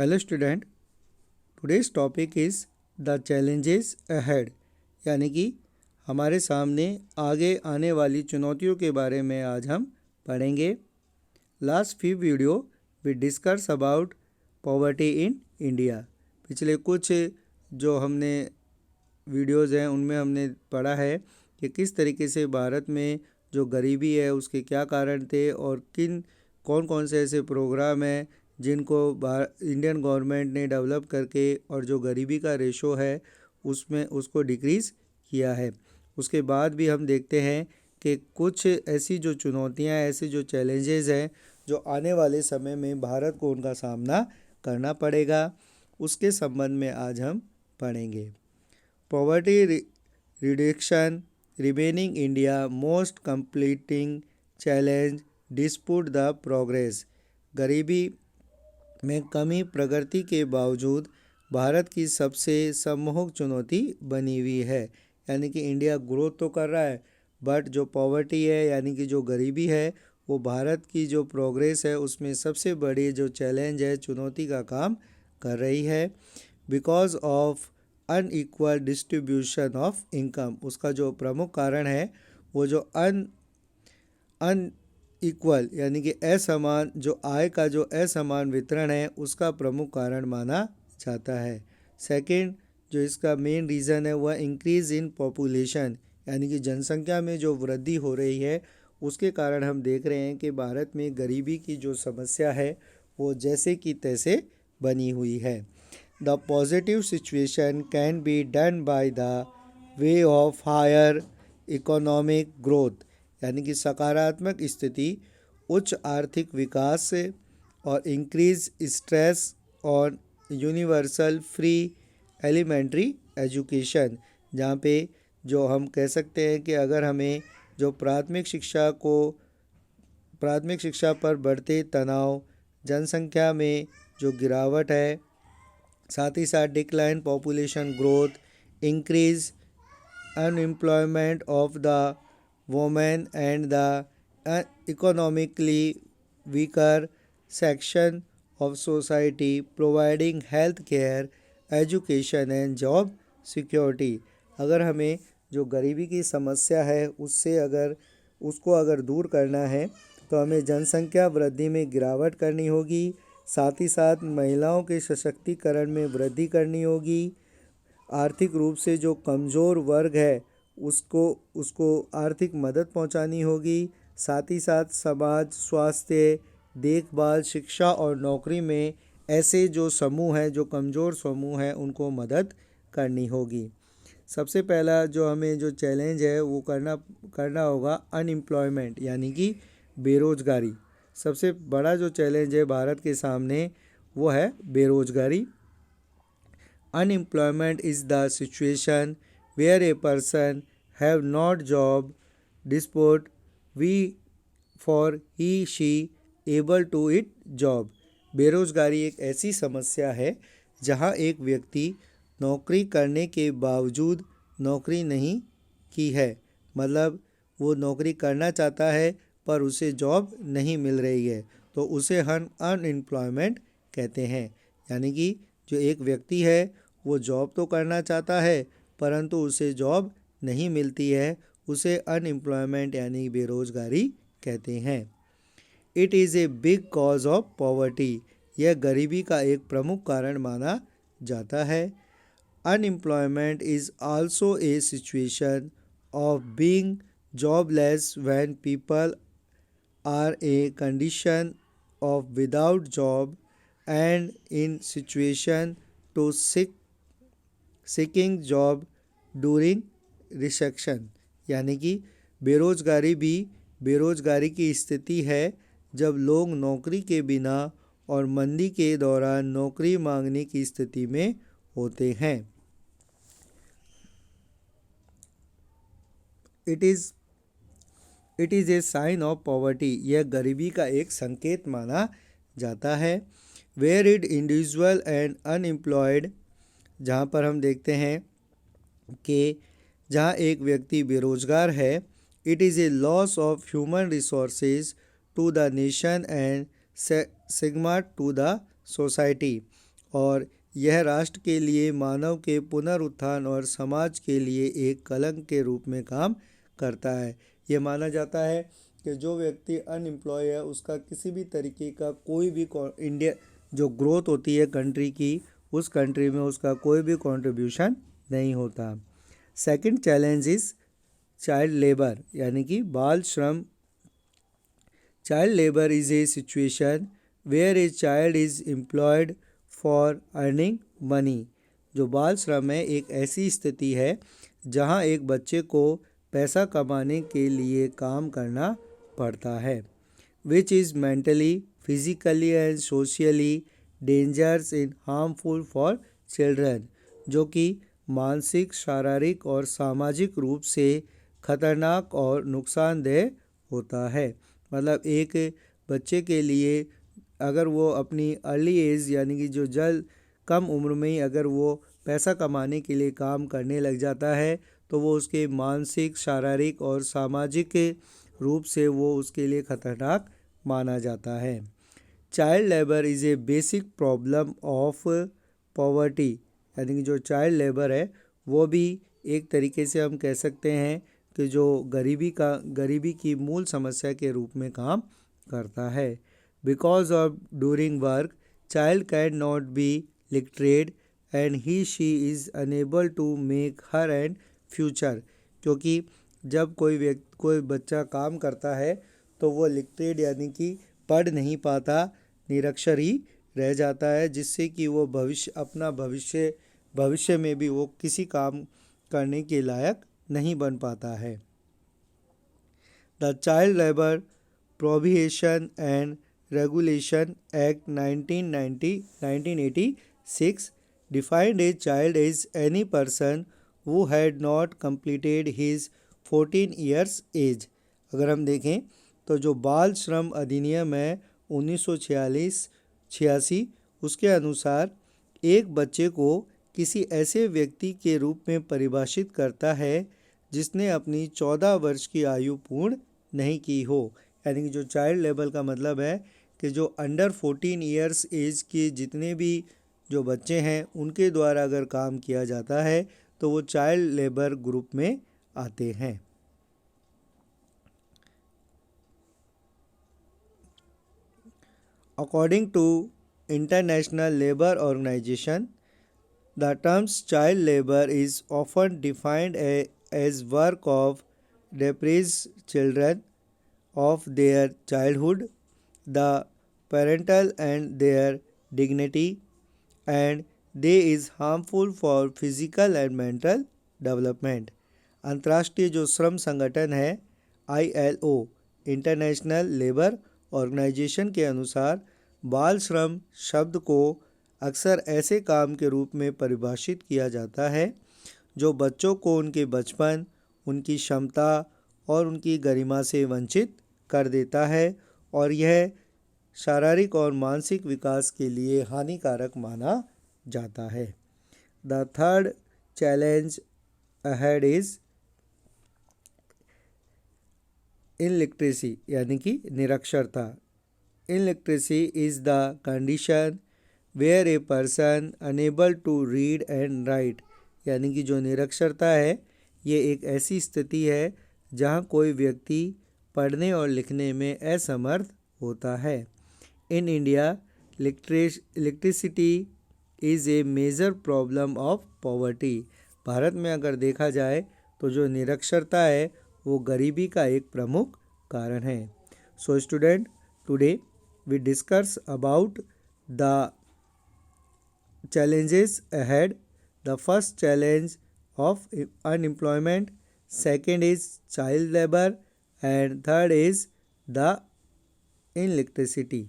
Hello student, today's topic is the challenges ahead, यानी कि हमारे सामने आगे आने वाली चुनौतियों के बारे में आज हम पढ़ेंगे। Last few video we discuss about poverty in India. पिछले कुछ जो हमने वीडियोज़ हैं उनमें हमने पढ़ा है कि किस तरीके से भारत में जो गरीबी है उसके क्या कारण थे और कौन कौन से ऐसे प्रोग्राम हैं जिनको इंडियन गवर्नमेंट ने डेवलप करके और जो गरीबी का रेशो है उसमें उसको डिक्रीज़ किया है। उसके बाद भी हम देखते हैं कि कुछ ऐसी जो चुनौतियां, ऐसे जो चैलेंजेस हैं जो आने वाले समय में भारत को उनका सामना करना पड़ेगा, उसके संबंध में आज हम पढ़ेंगे। Poverty reduction remaining India most completing challenge dispute the progress. गरीबी में कमी प्रगति के बावजूद भारत की सबसे सम्मोहक चुनौती बनी हुई है। यानी कि इंडिया ग्रोथ तो कर रहा है बट जो पॉवर्टी है यानी कि जो गरीबी है वो भारत की जो प्रोग्रेस है उसमें सबसे बड़ी जो चैलेंज है, चुनौती का काम कर रही है। Because of unequal distribution of income, उसका जो प्रमुख कारण है वो जो इक्वल यानी कि असमान जो आय का जो असमान वितरण है उसका प्रमुख कारण माना जाता है। सेकंड, जो इसका मेन रीज़न है वह इंक्रीज़ इन पॉपुलेशन, यानी कि जनसंख्या में जो वृद्धि हो रही है उसके कारण हम देख रहे हैं कि भारत में गरीबी की जो समस्या है वो जैसे कि तैसे बनी हुई है। The positive situation can be done by the way of higher economic growth, यानी कि सकारात्मक स्थिति उच्च आर्थिक विकास से और इंक्रीज स्ट्रेस और यूनिवर्सल फ्री एलिमेंट्री एजुकेशन, जहाँ पे जो हम कह सकते हैं कि अगर हमें जो प्राथमिक शिक्षा पर बढ़ते तनाव, जनसंख्या में जो गिरावट है, साथ ही साथ decline population growth, increase unemployment of the women and the economically weaker section of society, providing health care, education and job security। अगर हमें जो गरीबी की समस्या है उसको अगर दूर करना है तो हमें जनसंख्या वृद्धि में गिरावट करनी होगी, साथ ही साथ महिलाओं के सशक्तिकरण में वृद्धि करनी होगी, आर्थिक रूप से जो कमज़ोर वर्ग है उसको आर्थिक मदद पहुंचानी होगी, साथ ही साथ समाज, स्वास्थ्य, देखभाल, शिक्षा और नौकरी में ऐसे जो समूह हैं, जो कमज़ोर समूह हैं, उनको मदद करनी होगी। सबसे पहला जो हमें जो चैलेंज है वो करना होगा अनएम्प्लॉयमेंट, यानी कि बेरोज़गारी। सबसे बड़ा जो चैलेंज है भारत के सामने वो है बेरोज़गारी। Unemployment is the situation where a person have not job despite we for he she able to it job। बेरोज़गारी एक ऐसी समस्या है जहां एक व्यक्ति नौकरी करने के बावजूद नौकरी नहीं की है, मतलब वो नौकरी करना चाहता है पर उसे जॉब नहीं मिल रही है, तो उसे हम अनएम्प्लॉयमेंट कहते हैं। यानी कि जो एक व्यक्ति है वो जॉब तो करना चाहता है परंतु उसे जॉब नहीं मिलती है, उसे अनएम्प्लॉयमेंट यानी बेरोज़गारी कहते हैं। It is a big cause of poverty, यह गरीबी का एक प्रमुख कारण माना जाता है। Unemployment is also a situation of being jobless when people are a condition of without job and in situation to seeking job during recession, यानी कि बेरोज़गारी की स्थिति है जब लोग नौकरी के बिना और मंदी के दौरान नौकरी मांगने की स्थिति में होते हैं। It is a sign of poverty, यह गरीबी का एक संकेत माना जाता है। Where it individual and unemployed, जहाँ पर हम देखते हैं कि जहाँ एक व्यक्ति बेरोज़गार है, it is a loss of human resources to the nation and stigma to the society, और यह राष्ट्र के लिए, मानव के पुनरुत्थान और समाज के लिए एक कलंक के रूप में काम करता है। ये माना जाता है कि जो व्यक्ति अनएम्प्लॉय है उसका किसी भी तरीके का कोई भी इंडिया जो ग्रोथ होती है कंट्री की, उस कंट्री में उसका कोई भी कंट्रीब्यूशन नहीं होता। Second challenge is child labour यानी कि बाल श्रम। Child labour is a situation where a child is employed for earning money. जो बाल श्रम है एक ऐसी स्थिति है जहां एक बच्चे को पैसा कमाने के लिए काम करना पड़ता है। Which is mentally, physically and socially dangers in harmful for children. जो कि मानसिक, शारीरिक और सामाजिक रूप से खतरनाक और नुकसानदेह होता है। मतलब एक बच्चे के लिए अगर वो अपनी अर्ली एज यानी कि जो जल्द कम उम्र में ही अगर वो पैसा कमाने के लिए काम करने लग जाता है तो वो उसके मानसिक, शारीरिक और सामाजिक रूप से वो उसके लिए खतरनाक माना जाता है। Child labour is a basic problem of poverty. यानी कि जो चाइल्ड लेबर है वो भी एक तरीके से हम कह सकते हैं कि जो गरीबी की मूल समस्या के रूप में काम करता है। Because of during work child can not be literate and he she is unable to make her and future. क्योंकि जब कोई बच्चा काम करता है तो वो लिटरेट यानी कि पढ़ नहीं पाता, निरक्षर ही रह जाता है, जिससे कि वो भविष्य में भी वो किसी काम करने के लायक नहीं बन पाता है। The child labour prohibition and regulation act 1986 defined a child as any person who had not completed his 14 years age। अगर हम देखें तो जो बाल श्रम अधिनियम है 1986 उसके अनुसार एक बच्चे को किसी ऐसे व्यक्ति के रूप में परिभाषित करता है जिसने अपनी 14 वर्ष की आयु पूर्ण नहीं की हो। यानी कि जो चाइल्ड लेबर का मतलब है कि जो अंडर 14 ईयर्स एज के जितने भी जो बच्चे हैं उनके द्वारा अगर काम किया जाता है तो वो चाइल्ड लेबर ग्रुप में आते हैं। According to international labour organisation the terms child labour is often defined as work of deprived children of their childhood, the parental and their dignity, and they is harmful for physical and mental development। अंतर्राष्ट्रीय जो श्रम संगठन है ILO international labour organisation के अनुसार बाल श्रम शब्द को अक्सर ऐसे काम के रूप में परिभाषित किया जाता है जो बच्चों को उनके बचपन, उनकी क्षमता और उनकी गरिमा से वंचित कर देता है और यह शारीरिक और मानसिक विकास के लिए हानिकारक माना जाता है। The third challenge ahead is illiteracy यानी कि निरक्षरता। Illiteracy is the condition where a person unable to read and write. यानी कि जो निरक्षरता है ये एक ऐसी स्थिति है जहाँ कोई व्यक्ति पढ़ने और लिखने में असमर्थ होता है। In India electricity is a major problem of poverty. Bharat में अगर देखा जाए तो जो निरक्षरता है वो गरीबी का एक प्रमुख कारण है। So student, today we discuss about the challenges ahead। The first challenge of unemployment, second is child labor, and third is the electricity।